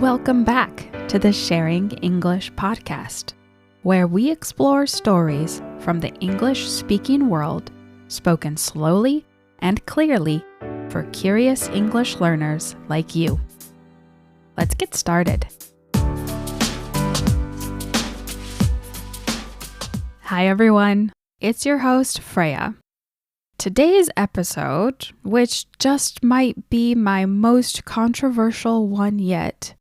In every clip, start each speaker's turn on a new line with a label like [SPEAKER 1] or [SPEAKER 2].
[SPEAKER 1] Welcome back to the Sharing English podcast, where we explore stories from the English-speaking world, spoken slowly and clearly for curious English learners like you. Let's get started. Hi everyone, it's your host Freya. Today's episode, which just might be my most controversial one yet,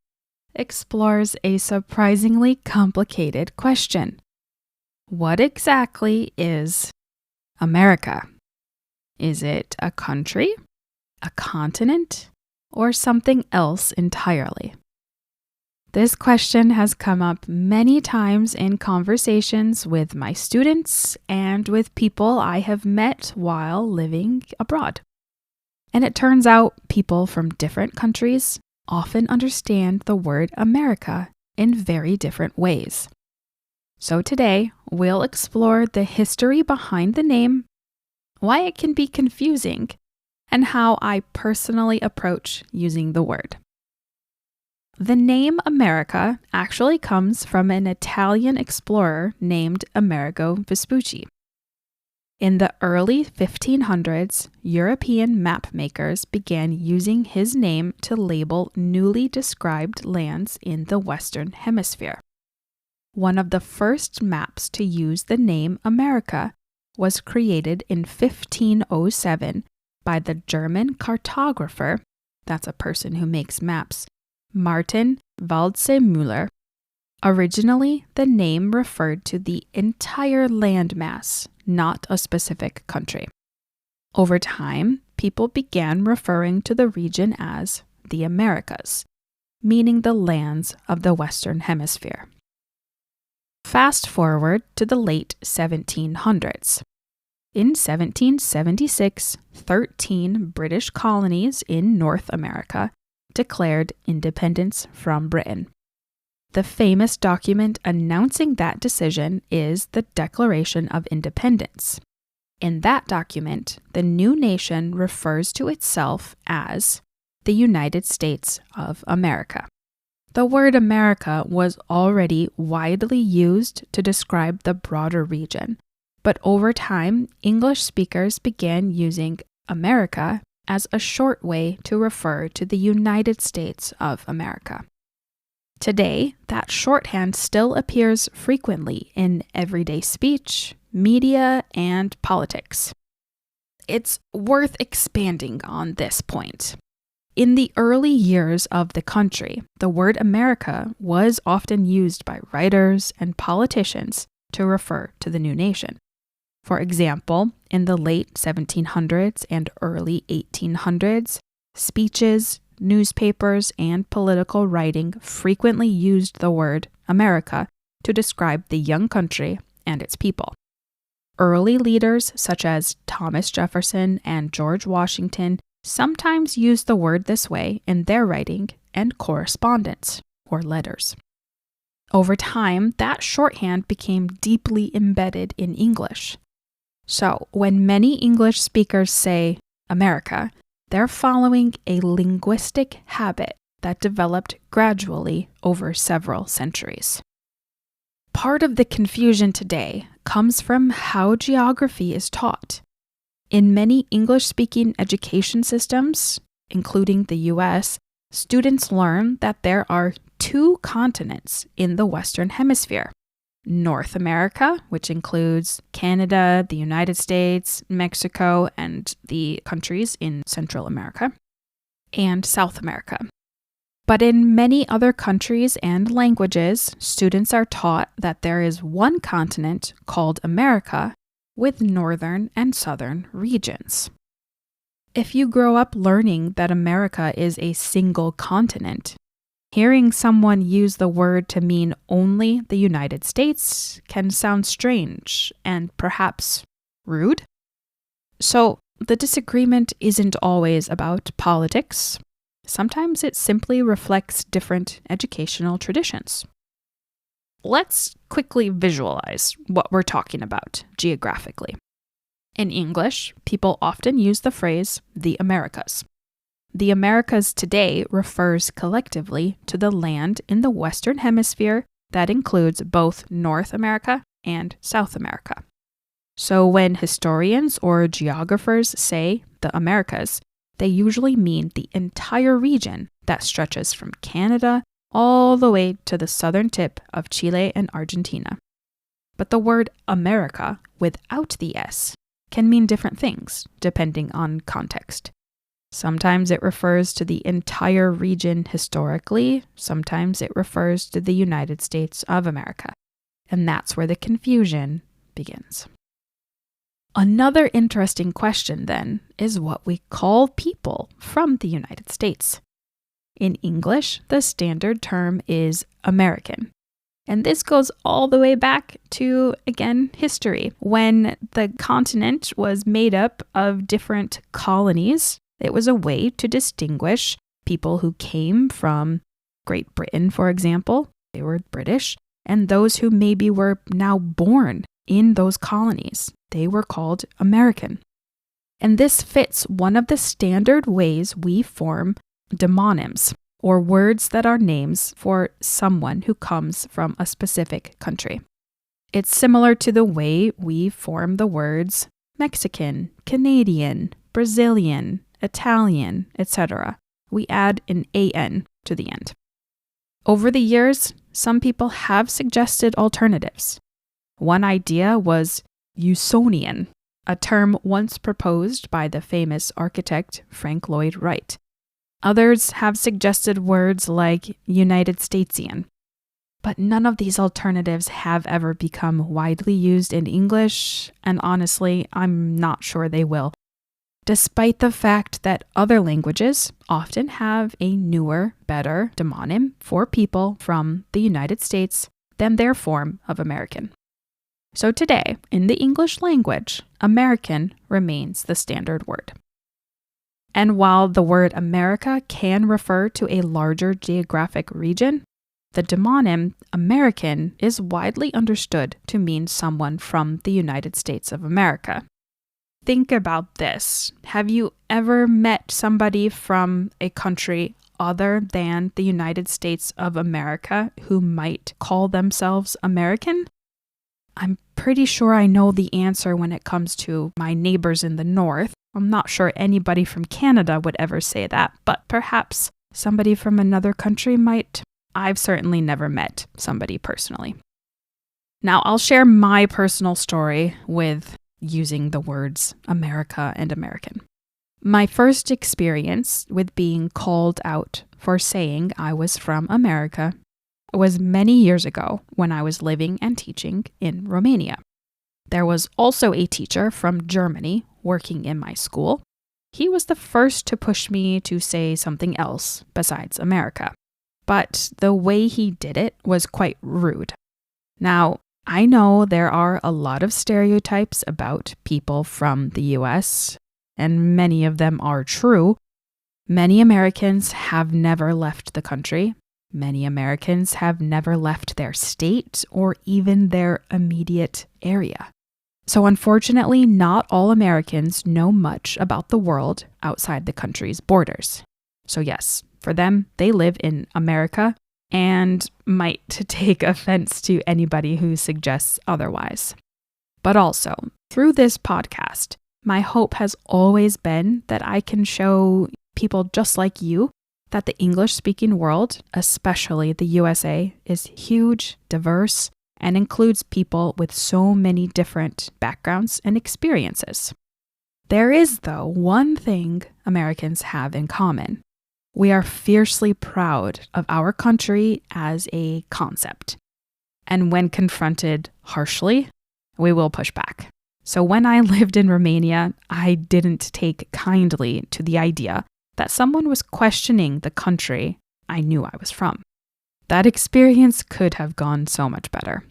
[SPEAKER 1] explores a surprisingly complicated question. What exactly is America? Is it a country, a continent, or something else entirely? This question has come up many times in conversations with my students and with people I have met while living abroad. And it turns out people from different countries often understand the word America in very different ways. So today, we'll explore the history behind the name, why it can be confusing, and how I personally approach using the word. The name America actually comes from an Italian explorer named Amerigo Vespucci. In the early 1500s, European map makers began using his name to label newly described lands in the Western Hemisphere. One of the first maps to use the name America was created in 1507 by the German cartographer, that's a person who makes maps, Martin Waldseemüller. Originally, the name referred to the entire landmass, not a specific country. Over time, people began referring to the region as the Americas, meaning the lands of the Western Hemisphere. Fast forward to the late 1700s. In 1776, 13 British colonies in North America declared independence from Britain. The famous document announcing that decision is the Declaration of Independence. In that document, the new nation refers to itself as the United States of America. The word America was already widely used to describe the broader region, but over time, English speakers began using America as a short way to refer to the United States of America. Today, that shorthand still appears frequently in everyday speech, media, and politics. It's worth expanding on this point. In the early years of the country, the word America was often used by writers and politicians to refer to the new nation. For example, in the late 1700s and early 1800s, speeches, newspapers, and political writing frequently used the word America to describe the young country and its people. Early leaders such as Thomas Jefferson and George Washington sometimes used the word this way in their writing and correspondence, or letters. Over time, that shorthand became deeply embedded in English. So, when many English speakers say America, they're following a linguistic habit that developed gradually over several centuries. Part of the confusion today comes from how geography is taught. In many English-speaking education systems, including the US, students learn that there are two continents in the Western Hemisphere: North America, which includes Canada, the United States, Mexico, and the countries in Central America, and South America. But in many other countries and languages, students are taught that there is one continent called America with northern and southern regions. If you grow up learning that America is a single continent, hearing someone use the word to mean only the United States can sound strange and perhaps rude. So the disagreement isn't always about politics. Sometimes it simply reflects different educational traditions. Let's quickly visualize what we're talking about geographically. In English, people often use the phrase the Americas. the Americas today refers collectively to the land in the Western Hemisphere that includes both North America and South America. So when historians or geographers say the Americas, they usually mean the entire region that stretches from Canada all the way to the southern tip of Chile and Argentina. But the word America without the S can mean different things depending on context. Sometimes it refers to the entire region historically, sometimes it refers to the United States of America. And that's where the confusion begins. Another interesting question then is what we call people from the United States. In English, the standard term is American. And this goes all the way back to, again, history. When the continent was made up of different colonies, it was a way to distinguish people who came from Great Britain, for example, they were British, and those who maybe were now born in those colonies. They were called American. And this fits one of the standard ways we form demonyms, or words that are names for someone who comes from a specific country. It's similar to the way we form the words Mexican, Canadian, Brazilian, Italian, etc. We add an AN to the end. Over the years, some people have suggested alternatives. One idea was Usonian, a term once proposed by the famous architect Frank Lloyd Wright. Others have suggested words like United Statesian. But none of these alternatives have ever become widely used in English, and honestly, I'm not sure they will. Despite the fact that other languages often have a newer, better demonym for people from the United States than their form of American. So today, in the English language, American remains the standard word. And while the word America can refer to a larger geographic region, the demonym American is widely understood to mean someone from the United States of America. Think about this. Have you ever met somebody from a country other than the United States of America who might call themselves American? I'm pretty sure I know the answer when it comes to my neighbors in the north. I'm not sure anybody from Canada would ever say that, but perhaps somebody from another country might. I've certainly never met somebody personally. Now, I'll share my personal story with using the words America and American. My first experience with being called out for saying I was from America was many years ago when I was living and teaching in Romania. There was also a teacher from Germany working in my school. He was the first to push me to say something else besides America. But the way he did it was quite rude. Now, I know there are a lot of stereotypes about people from the US, and many of them are true. Many Americans have never left the country. Many Americans have never left their state or even their immediate area. So unfortunately, not all Americans know much about the world outside the country's borders. So yes, for them, they live in America and might take offense to anybody who suggests otherwise. But also, through this podcast, my hope has always been that I can show people just like you that the English-speaking world, especially the USA, is huge, diverse, and includes people with so many different backgrounds and experiences. There is, though, one thing Americans have in common. We are fiercely proud of our country as a concept. And when confronted harshly, we will push back. So when I lived in Romania, I didn't take kindly to the idea that someone was questioning the country I knew I was from. That experience could have gone so much better.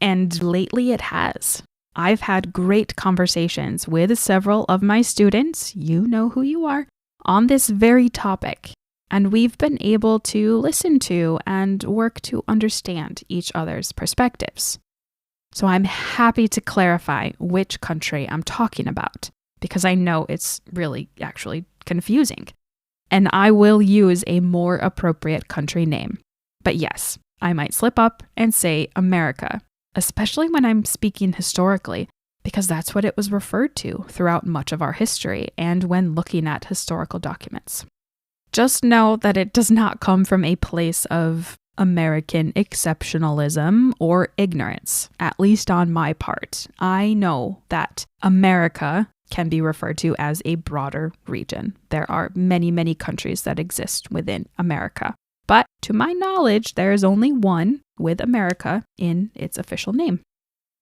[SPEAKER 1] And lately it has. I've had great conversations with several of my students, you know who you are, on this very topic. And we've been able to listen to and work to understand each other's perspectives. So I'm happy to clarify which country I'm talking about, because I know it's really actually confusing. and I will use a more appropriate country name. But yes, I might slip up and say America, especially when I'm speaking historically, because that's what it was referred to throughout much of our history and when looking at historical documents. Just know that it does not come from a place of American exceptionalism or ignorance, at least on my part. I know that America can be referred to as a broader region. There are many, many countries that exist within America. But to my knowledge, there is only one with America in its official name.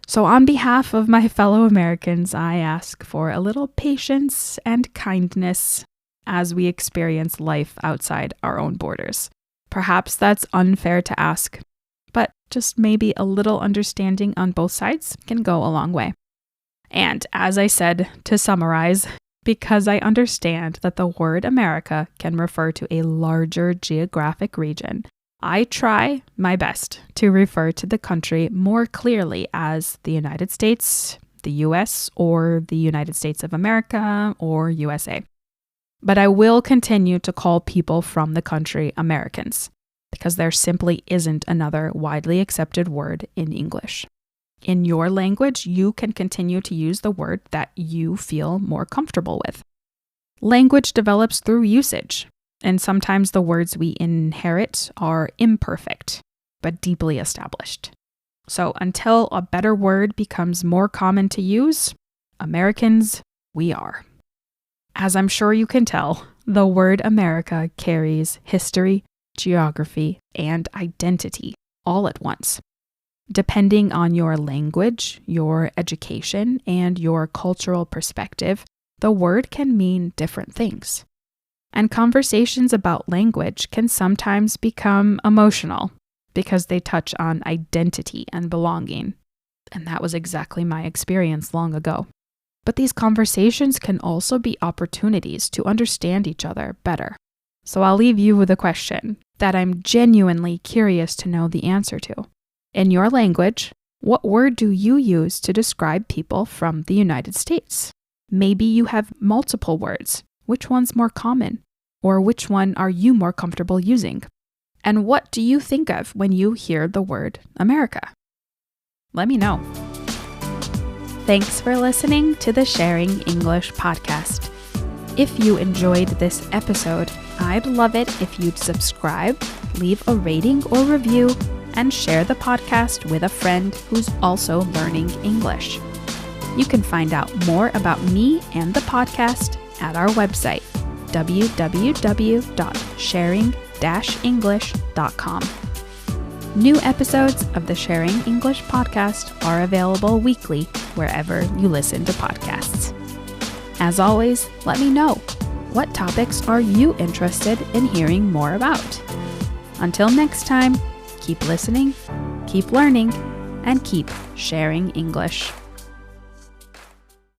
[SPEAKER 1] So on behalf of my fellow Americans, I ask for a little patience and kindness as we experience life outside our own borders. Perhaps that's unfair to ask, but just maybe a little understanding on both sides can go a long way. And as I said, to summarize, because I understand that the word America can refer to a larger geographic region, I try my best to refer to the country more clearly as the United States, the US, or the United States of America, or USA. But I will continue to call people from the country Americans, because there simply isn't another widely accepted word in English. In your language, you can continue to use the word that you feel more comfortable with. Language develops through usage, and sometimes the words we inherit are imperfect, but deeply established. So until a better word becomes more common to use, Americans, we are. As I'm sure you can tell, the word America carries history, geography, and identity all at once. Depending on your language, your education, and your cultural perspective, the word can mean different things. And conversations about language can sometimes become emotional because they touch on identity and belonging. And that was exactly my experience long ago. But these conversations can also be opportunities to understand each other better. So I'll leave you with a question that I'm genuinely curious to know the answer to. In your language, what word do you use to describe people from the United States? Maybe you have multiple words. Which one's more common? Or which one are you more comfortable using? And what do you think of when you hear the word America? Let me know. Thanks for listening to the Sharing English podcast. If you enjoyed this episode, I'd love it if you'd subscribe, leave a rating or review, and share the podcast with a friend who's also learning English. You can find out more about me and the podcast at our website, www.sharing-english.com. New episodes of the Sharing English podcast are available weekly wherever you listen to podcasts. As always, let me know, what topics are you interested in hearing more about? Until next time, keep listening, keep learning, and keep sharing English.